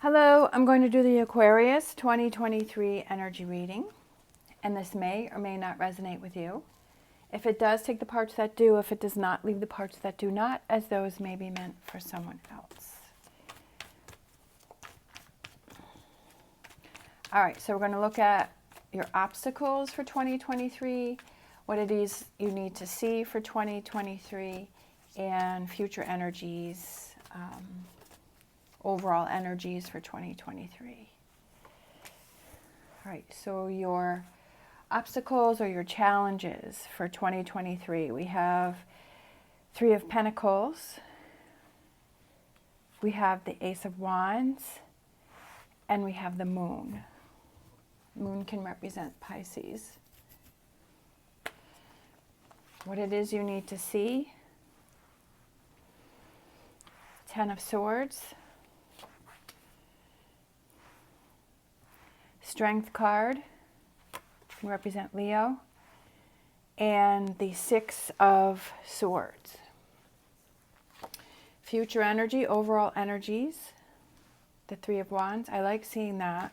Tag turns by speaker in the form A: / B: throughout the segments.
A: Hello, I'm going to do the Aquarius 2023 energy reading, and this may or may not resonate with you. If it does, take the parts that do. If it does not, leave the parts that do not, as those may be meant for someone else. All right, so we're going to look at your obstacles for 2023, what it is you need to see for 2023, and future energies, overall energies for 2023. All right, so your obstacles or your challenges for 2023. We have Three of Pentacles, we have the Ace of Wands, and we have the Moon. Moon can represent Pisces. What it is you need to see. Ten of Swords. Strength card can represent Leo. And the Six of Swords. Future energy, overall energies. The Three of Wands. I like seeing that.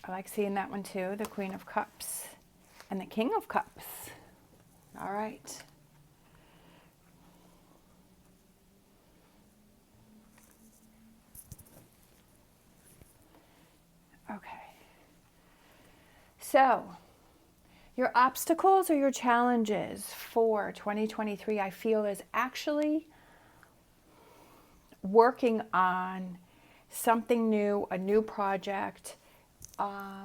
A: I like seeing that one too. The Queen of Cups and the King of Cups. All right. Okay. So, your obstacles or your challenges for 2023, I feel, is actually working on something new, a new project. I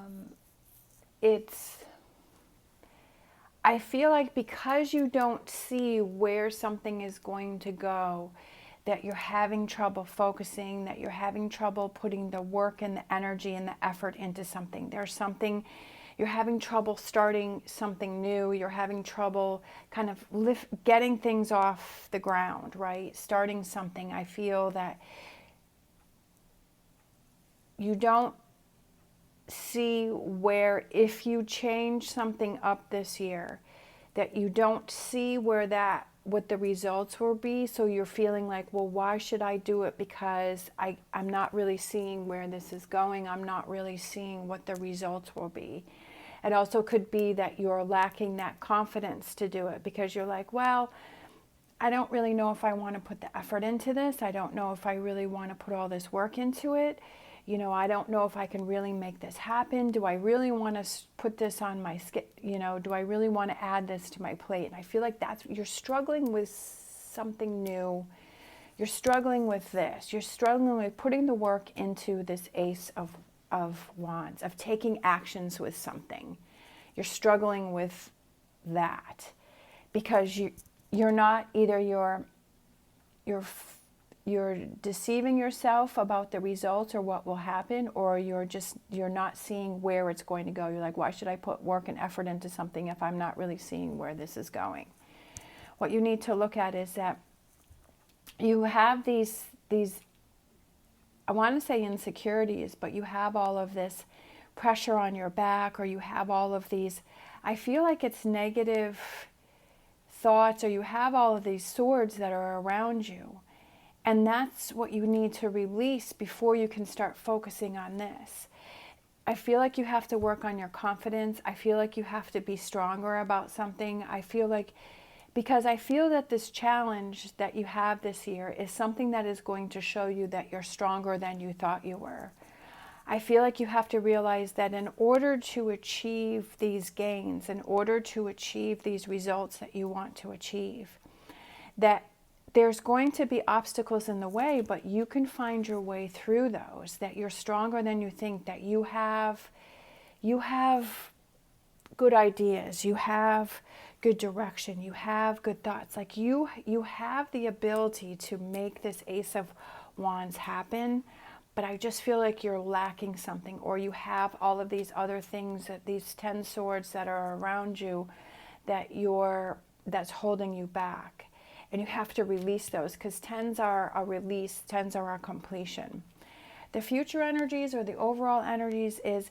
A: feel like because you don't see where something is going to go, that you're having trouble focusing, that you're having trouble putting the work and the energy and the effort into something. There's something, you're having trouble starting something new, you're having trouble kind of getting things off the ground, right? Starting something. I feel that you don't see where, if you change something up this year, that you don't see where what the results will be. So you're feeling like, well, why should I do it? Because I'm not really seeing where this is going. I'm not really seeing what the results will be. It also could be that you're lacking that confidence to do it because you're like, well, I don't really know if I want to put the effort into this. I don't know if I really want to put all this work into it. You know, I don't know if I can really make this happen. Do I really want to put this on my, do I really want to add this to my plate? And I feel like you're struggling with something new. You're struggling with this. You're struggling with putting the work into this Ace of Wands, of taking actions with something. You're struggling with that because you're not, either you're deceiving yourself about the results or what will happen, or you're not seeing where it's going to go. You're like, why should I put work and effort into something if I'm not really seeing where this is going? What you need to look at is that you have these I want to say insecurities, but you have all of this pressure on your back, or you have all of these, I feel like it's negative thoughts, or you have all of these swords that are around you. And that's what you need to release before you can start focusing on this. I feel like you have to work on your confidence. I feel like you have to be stronger about something. Because I feel that this challenge that you have this year is something that is going to show you that you're stronger than you thought you were. I feel like you have to realize that in order to achieve these gains, in order to achieve these results that you want to achieve, that there's going to be obstacles in the way, but you can find your way through those, that you're stronger than you think, that you have good ideas, you have good direction, you have good thoughts. Like you have the ability to make this Ace of Wands happen, but I just feel like you're lacking something, or you have all of these other things, that these 10 swords that are around you, that's holding you back. And you have to release those, because 10s are a release, 10s are a completion. The future energies or the overall energies is,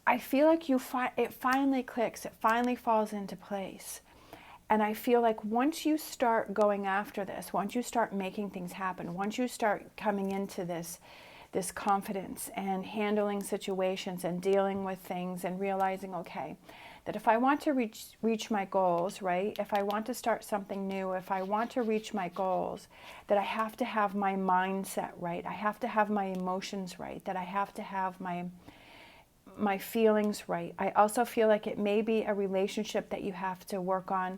A: I feel like it finally clicks, it finally falls into place. And I feel like once you start going after this, once you start making things happen, once you start coming into this confidence and handling situations and dealing with things and realizing, okay, that if I want to reach my goals, right? If I want to start something new, if I want to reach my goals, that I have to have my mindset right. I have to have my emotions right. That I have to have my feelings right. I also feel like it may be a relationship that you have to work on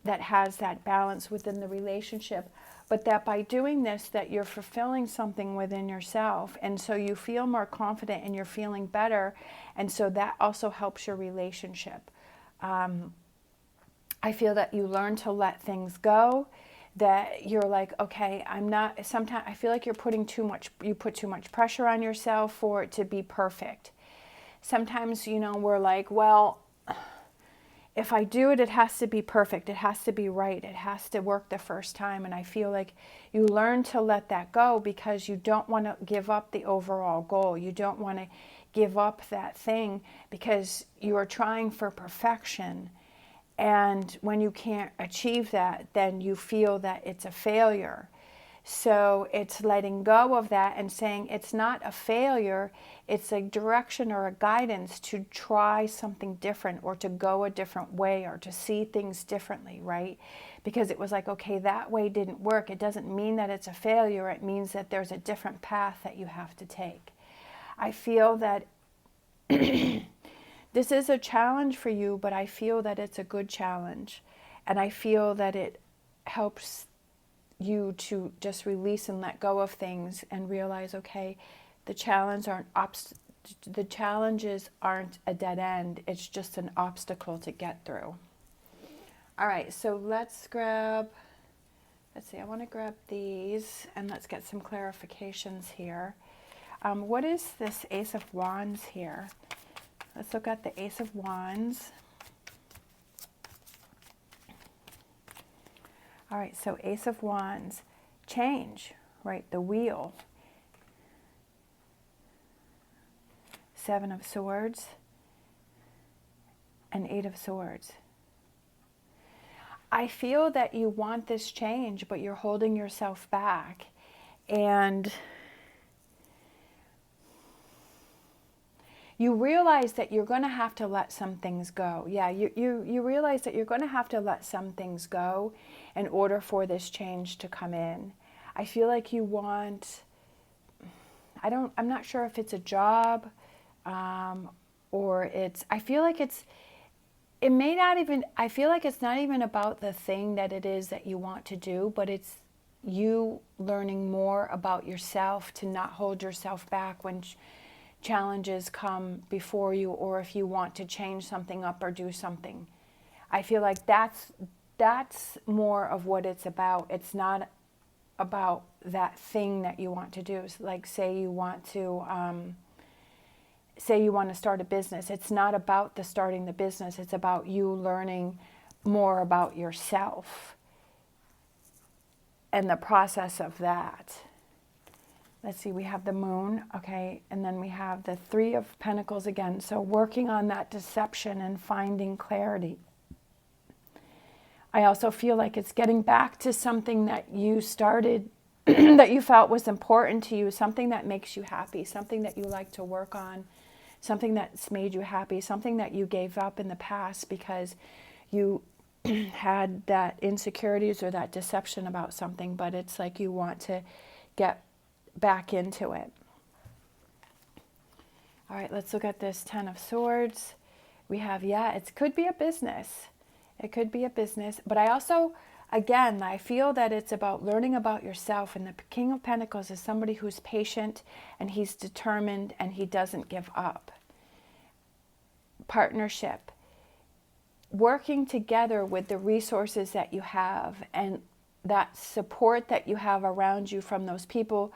A: that has that balance within the relationship, but that by doing this, that you're fulfilling something within yourself, and so you feel more confident and you're feeling better, and so that also helps your relationship. I feel that you learn to let things go, that you're like, okay, sometimes I feel like you put too much pressure on yourself for it to be perfect. Sometimes, we're like, well, if I do it, it has to be perfect. It has to be right. It has to work the first time. And I feel like you learn to let that go because you don't want to give up the overall goal. You don't want to give up that thing because you are trying for perfection. And when you can't achieve that, then you feel that it's a failure. So it's letting go of that and saying it's not a failure, it's a direction or a guidance to try something different or to go a different way or to see things differently, right? Because it was like, okay, that way didn't work. It doesn't mean that it's a failure. It means that there's a different path that you have to take. I feel that this is a challenge for you, but I feel that it's a good challenge. And I feel that it helps you to just release and let go of things and realize, okay, the challenges aren't a dead end. It's just an obstacle to get through. All right, so let's see, I want to grab these and let's get some clarifications here. What is this Ace of Wands here? Let's look at the Ace of Wands. All right, so Ace of Wands, change, right? The wheel. Seven of Swords and Eight of Swords. I feel that you want this change, but you're holding yourself back. And you realize that you're going to have to let some things go. Yeah, you realize that you're going to have to let some things go in order for this change to come in. I feel like you want, I'm not sure if it's a job or I feel like it's not even about the thing that it is that you want to do, but it's you learning more about yourself to not hold yourself back when challenges come before you, or if you want to change something up or do something. I feel like that's more of what it's about. It's not about that thing that you want to do. It's like say you want to start a business. It's not about starting the business. It's about you learning more about yourself and the process of that. Let's see, we have the Moon, okay, and then we have the Three of Pentacles again. So working on that deception and finding clarity. I also feel like it's getting back to something that you started, that you felt was important to you, something that makes you happy, something that you like to work on, something that's made you happy, something that you gave up in the past because you had that insecurities or that deception about something, but it's like you want to get back into it. All right, let's look at this Ten of Swords. We have, it could be a business. It could be a business, but I also, again, I feel that it's about learning about yourself, and the King of Pentacles is somebody who's patient and he's determined and he doesn't give up. Partnership. Working together with the resources that you have and that support that you have around you from those people,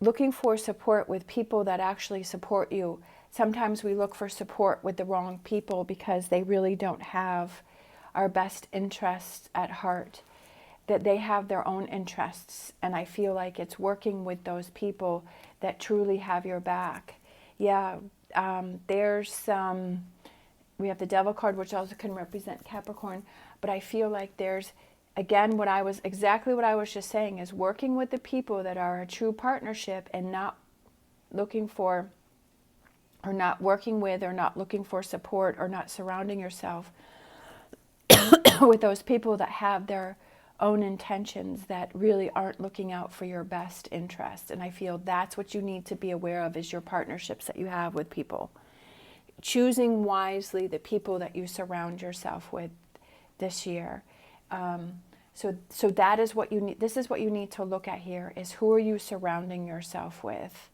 A: looking for support with people that actually support you. Sometimes we look for support with the wrong people because they really don't have our best interests at heart, that they have their own interests. And I feel like it's working with those people that truly have your back. Yeah, there's some we have the Devil card, which also can represent Capricorn. But I feel like there's, again, exactly what I was just saying, is working with the people that are a true partnership and not looking for, or not working with, or not looking for support, or not surrounding yourself with those people that have their own intentions, that really aren't looking out for your best interest. And I feel that's what you need to be aware of, is your partnerships that you have with people. Choosing wisely the people that you surround yourself with this year. So that is what you need. This is what you need to look at here, is who are you surrounding yourself with?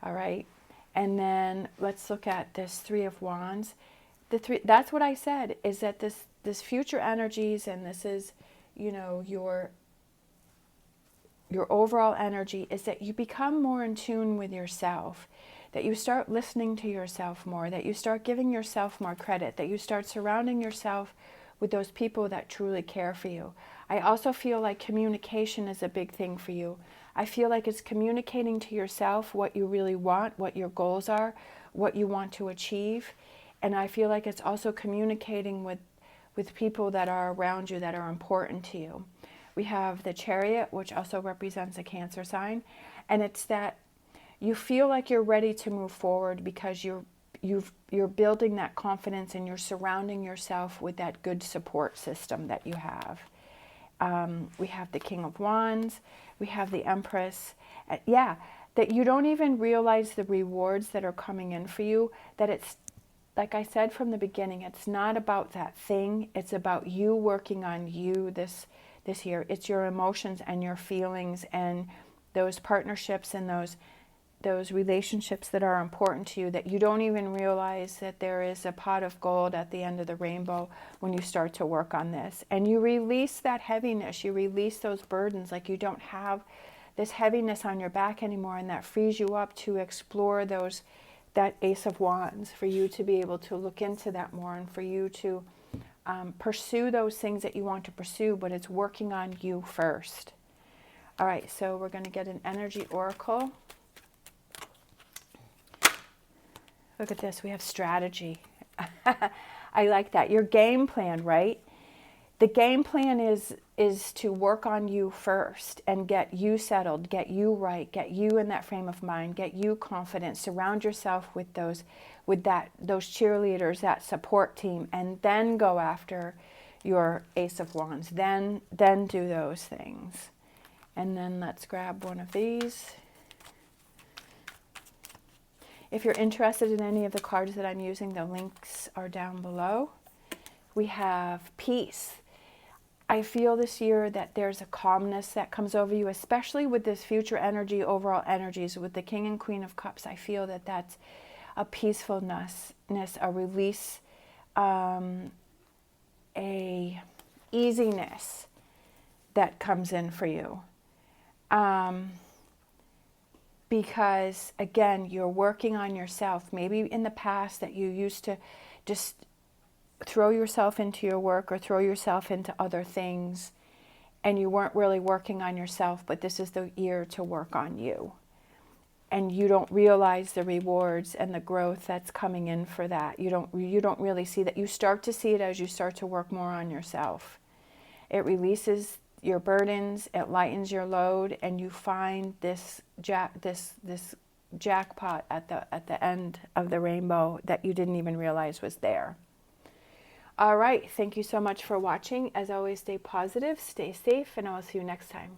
A: All right. And then let's look at this Three of Wands. That's what I said, is that this future energies, and this is, you know, your overall energy, is that you become more in tune with yourself, that you start listening to yourself more, that you start giving yourself more credit, that you start surrounding yourself with those people that truly care for you. I also feel like communication is a big thing for you. I feel like it's communicating to yourself what you really want, what your goals are, what you want to achieve. And I feel like it's also communicating with people that are around you, that are important to you. We have the Chariot, which also represents a Cancer sign. And it's that you feel like you're ready to move forward because you're building that confidence, and you're surrounding yourself with that good support system that you have. We have the King of Wands. We have the Empress. That you don't even realize the rewards that are coming in for you, that it's, like I said from the beginning, it's not about that thing. It's about you working on you this year. It's your emotions and your feelings and those partnerships and those relationships that are important to you, that you don't even realize that there is a pot of gold at the end of the rainbow when you start to work on this. And you release that heaviness, you release those burdens, like you don't have this heaviness on your back anymore, and that frees you up to explore that Ace of Wands, for you to be able to look into that more, and for you to pursue those things that you want to pursue, but it's working on you first. All right, so we're going to get an energy oracle. Look at this, we have strategy. I like that. Your game plan, right? The game plan is to work on you first and get you settled, get you right, get you in that frame of mind, get you confident, surround yourself with those cheerleaders, that support team, and then go after your Ace of Wands. Then do those things. And then let's grab one of these. If you're interested in any of the cards that I'm using, the links are down below. We have peace. I feel this year that there's a calmness that comes over you, especially with this future energy, overall energies, with the King and Queen of Cups. I feel that that's a peacefulness, a release, a easiness that comes in for you. Because, again, you're working on yourself. Maybe in the past that you used to just throw yourself into your work or throw yourself into other things, and you weren't really working on yourself, but this is the year to work on you. And you don't realize the rewards and the growth that's coming in for that. You don't really see that. You start to see it as you start to work more on yourself. It releases your burdens, it lightens your load, and you find this jackpot at the end of the rainbow that you didn't even realize was there. All right, thank you so much for watching. As always, stay positive, stay safe, and I will see you next time.